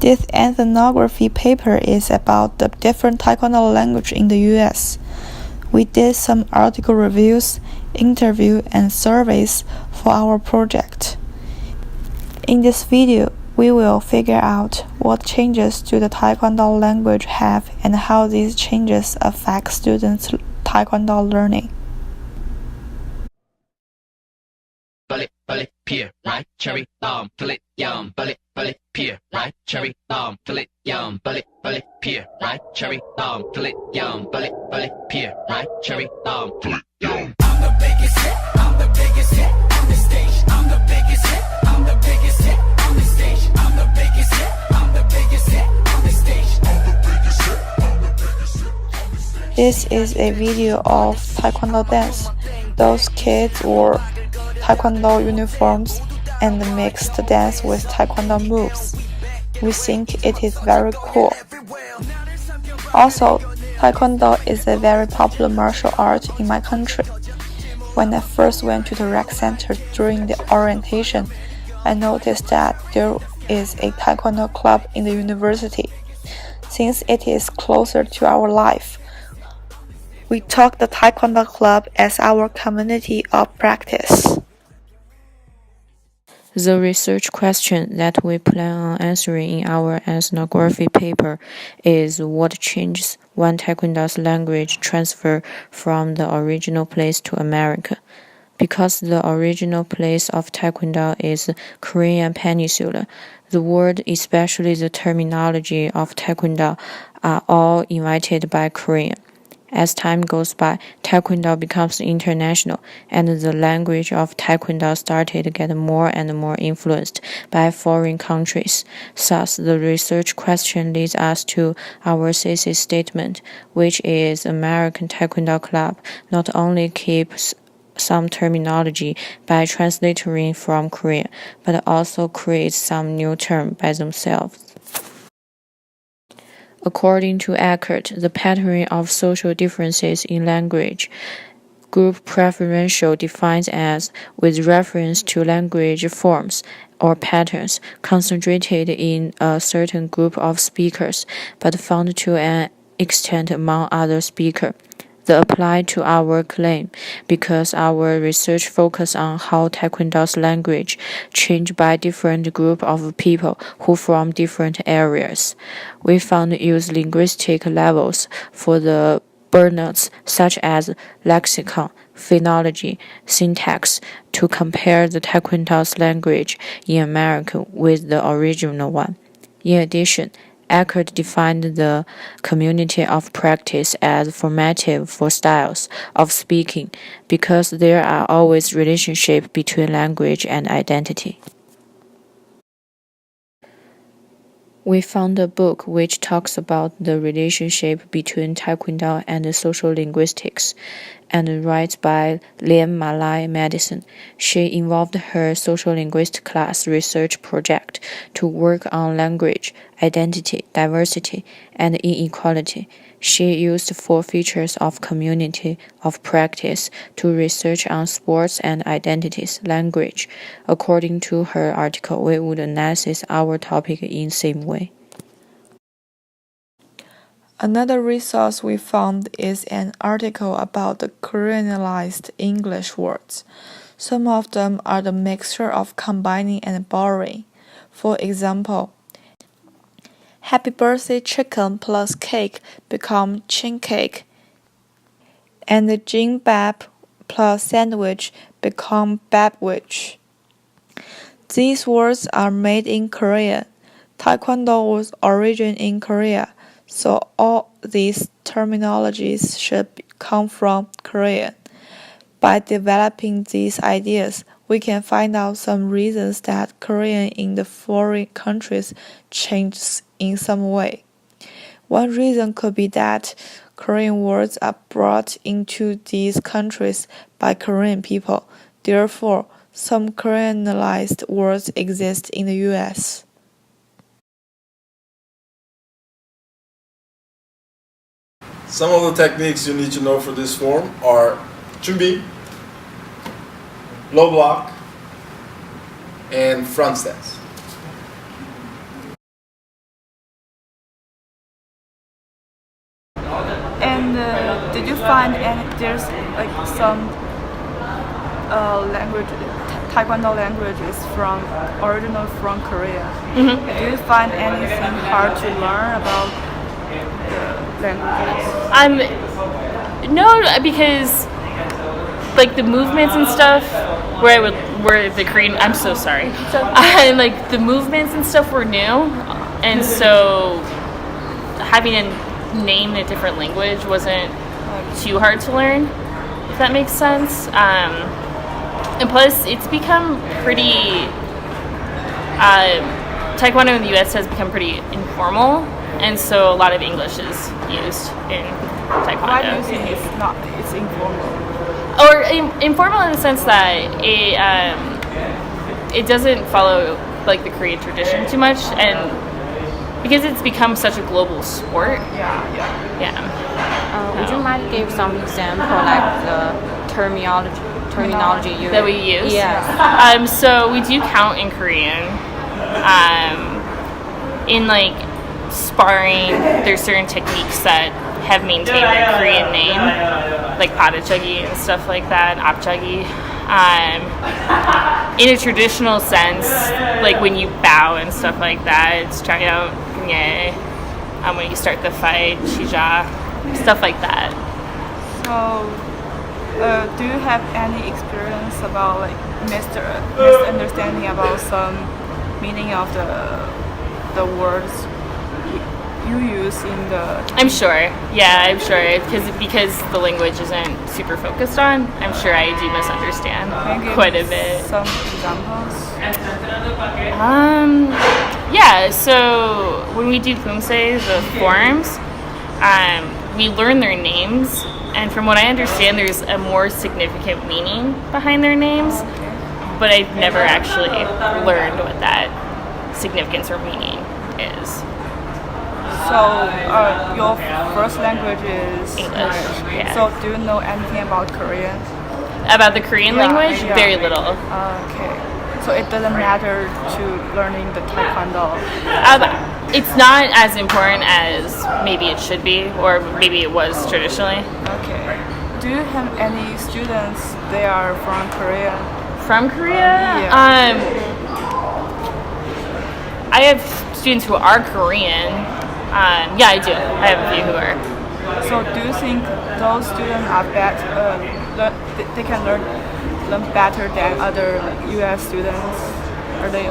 This ethnography paper is about the different Taekwondo language in the US. We did some article reviews, interview, and surveys for our project. In this video, we will figure out what changes do the Taekwondo language have and how these changes affect students' Taekwondo learning. Bullet, bullet, pear, right, cherry, bullet, yum, bullet, bullet, pear, right, cherry, bullet, yum, bullet, bullet, pear, right, cherry, bullet, yum, bullet, bullet, pear, right, cherry, bullet, yum. I'm the biggest hit, I'm the biggest hit on the stage. I'm the biggest hit, I'm the biggest hit on the stage. I'm the biggest hit, I'm the biggest hit on the stage. I'm the biggest hit, I'm the biggest hit on the stage. This is a video of Taekwondo dance. Those kids wore Taekwondo uniforms and mixed dance with Taekwondo moves. We think it is very cool. Also, Taekwondo is a very popular martial art in my country. When I first went to the rec center during the orientation, I noticed that there is a Taekwondo club in the university. Since it is closer to our life, we took the Taekwondo club as our community of practice. The research question that we plan on answering in our ethnography paper is what changes when Taekwondo's language transfer from the original place to America. Because the original place of Taekwondo is Korean Peninsula, the word, especially the terminology of Taekwondo, are all invented by Korean. As time goes by, Taekwondo becomes international, and the language of Taekwondo started to get more and more influenced by foreign countries. Thus, the research question leads us to our thesis statement, which is American Taekwondo Club not only keeps some terminology by translating from Korean, but also creates some new term by themselves. According to Eckert, the pattern of social differences in language, group preferential defines as with reference to language forms or patterns concentrated in a certain group of speakers, but found to an extent among other speakers. The apply to our claim because our research focus on how Taekwondo's language changed by different group of people who from different areas. We found use linguistic levels for the burnouts such as lexicon, phonology, syntax to compare the Taekwondo's language in America with the original one. In addition, Eckert defined the community of practice as formative for styles of speaking because there are always relationships between language and identity. We found a book which talks about the relationship between Taekwondo and social linguistics, and writes by Ling1000. She involved her social linguistics class research project to work on language, identity, diversity, and inequality. She used 4 features of community of practice to research on sports and identities, language. According to her article, we would analyze our topic in same way. Another resource we found is an article about the Koreanized English words. Some of them are the mixture of combining and borrowing. For example, happy birthday chicken plus cake become chin cake, and the gimbap plus sandwich become babwich. These words are made in Korean. Taekwondo was originated in Korea, so all these terminologies should come from Korean. By developing these ideas, we can find out some reasons that Korean in the foreign countries changes in some way. One reason could be that Korean words are brought into these countries by Korean people. Therefore, some Koreanized words exist in the US. Some of the techniques you need to know for this form are 준비, low block, and front stance. find there's like some language, Taekwondo languages original from Korea? Mm-hmm. Do you find anything hard to learn about the languages? No, because like the movements and stuff, where the Korean. I'm so sorry. Like the movements and stuff were new, and so having a name in a different language wasn't too hard to learn. If that makes sense. And plus, it's become pretty. Taekwondo in the U.S. has become pretty informal, and so a lot of English is used in Taekwondo. Why do you think it's informal? Or informal in the sense that it doesn't follow like the Korean tradition too much, and because it's become such a global sport. Yeah. Would you mind give some example, like the terminology That we use? Yes. So we do count in Korean. In like sparring, there's certain techniques that have maintained their Korean name, like padachegi and stuff like that, apchegi. In a traditional sense, like when you bow and stuff like that, it's tryout, when you start the fight, shija, stuff like that. So, do you have any experience about like misunderstanding about some meaning of the words you use in the? I'm sure. Yeah, I'm sure. Because the language isn't super focused on, I'm sure I do misunderstand quite a bit. Some examples? Yeah, so when we do pumse, the forms, we learn their names, and from what I understand, there's a more significant meaning behind their names, but I've never actually learned what that significance or meaning is. So, your first language is English. Yeah. So, do you know anything about Korean? About the Korean language? Yeah. Very little. Okay. So it doesn't matter to learning the Taekwondo? It's not as important as maybe it should be, or maybe it was traditionally. Okay. Do you have any students they are from Korea? From Korea? Yeah. I have students who are Korean. Yeah, I do. I have a few who are. So do you think those students are better? They can learn better than other U.S. students? Are they?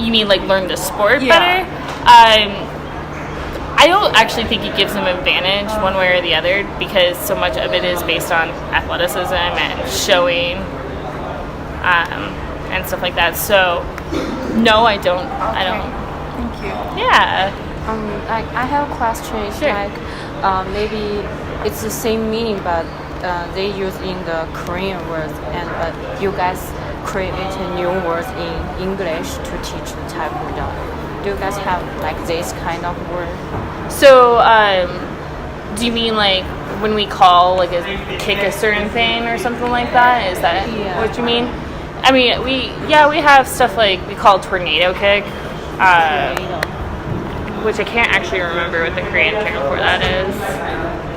You mean like learn the sport Yeah. better? I don't actually think it gives them an advantage one way or the other, because so much of it is based on athleticism and showing and stuff like that. So no, I don't. Okay. I don't. Thank you. Yeah. Like I have a question. It's Sure. like maybe it's the same meaning, but they use in the Korean words, and but you guys create new words in English to teach the Taekwondo. Do you guys have like this kind of word? So, do you mean like when we call like a kick a certain thing or something like that? Is that what you mean? I mean, we have stuff like we call tornado kick, which I can't actually remember what the Korean term for that is.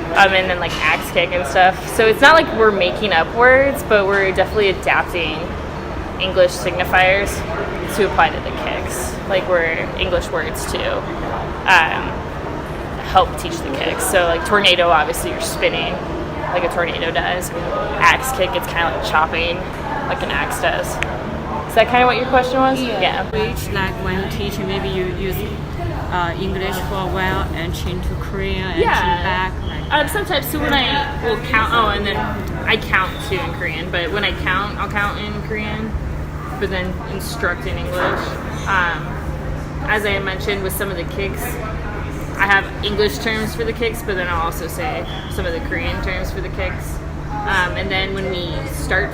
And then like axe kick and stuff. So it's not like we're making up words, but we're definitely adapting English signifiers to apply to the kicks. Like we're English words to help teach the kicks. So like tornado, obviously you're spinning like a tornado does. Axe kick, it's kind of like chopping like an axe does. Is that kind of what your question was? Yeah. Which like when you teach, maybe you use English for a while and change to Korean and change back. Like Sometimes, so when I will count, and then I count too in Korean, but when I count, I'll count in Korean, but then instruct in English. As I mentioned with some of the kicks, I have English terms for the kicks, but then I'll also say some of the Korean terms for the kicks. And then when we start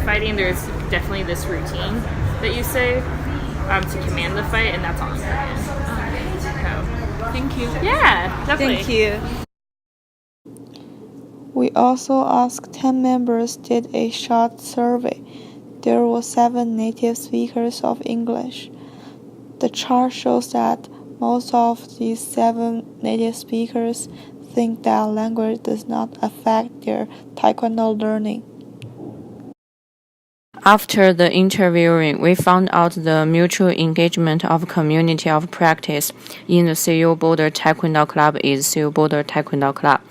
fighting, there's definitely this routine that you say to command the fight, and that's all in Korean. So, Thank you. yeah, definitely. Thank you. We also asked 10 members did a short survey. There were 7 native speakers of English. The chart shows that most of these 7 native speakers think that language does not affect their Taekwondo learning. After the interviewing, we found out the mutual engagement of community of practice in the Seoul Boulder Taekwondo Club is Seoul Boulder Taekwondo Club.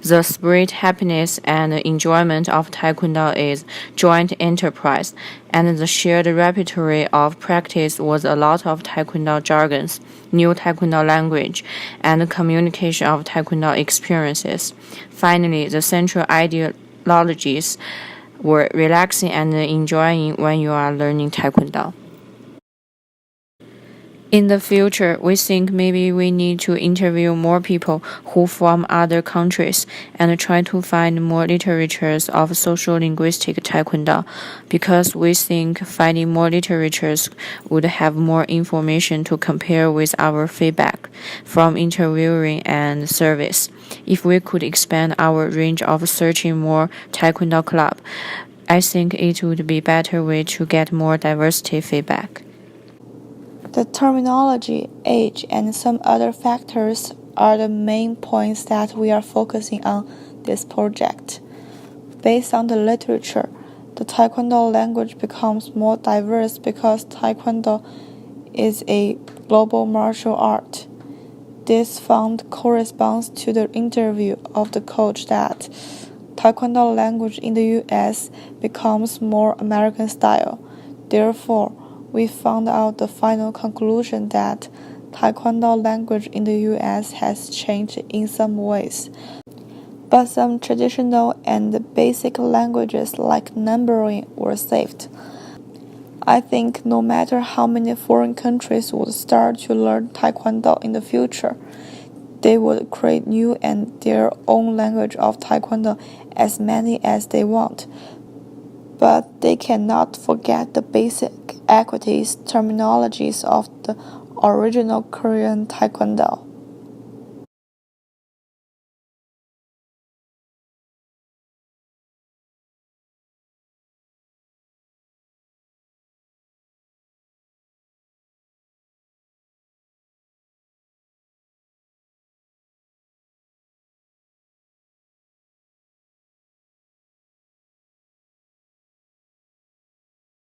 The spirit, happiness, and enjoyment of Taekwondo is joint enterprise, and the shared repertoire of practice was a lot of Taekwondo jargons, new Taekwondo language, and communication of Taekwondo experiences. Finally, the central ideologies were relaxing and enjoying when you are learning Taekwondo. In the future, we think maybe we need to interview more people who from other countries and try to find more literatures of social linguistic Taekwondo, because we think finding more literatures would have more information to compare with our feedback from interviewing and surveys. If we could expand our range of searching more Taekwondo club, I think it would be a better way to get more diversity feedback. The terminology, age, and some other factors are the main points that we are focusing on this project. Based on the literature, the Taekwondo language becomes more diverse because Taekwondo is a global martial art. This fund corresponds to the interview of the coach that Taekwondo language in the US becomes more American style. Therefore, we found out the final conclusion that Taekwondo language in the US has changed in some ways, but some traditional and basic languages like numbering were saved. I think no matter how many foreign countries would start to learn Taekwondo in the future, they would create new and their own language of Taekwondo, as many as they want. But they cannot forget the basic equities terminologies of the original Korean Taekwondo.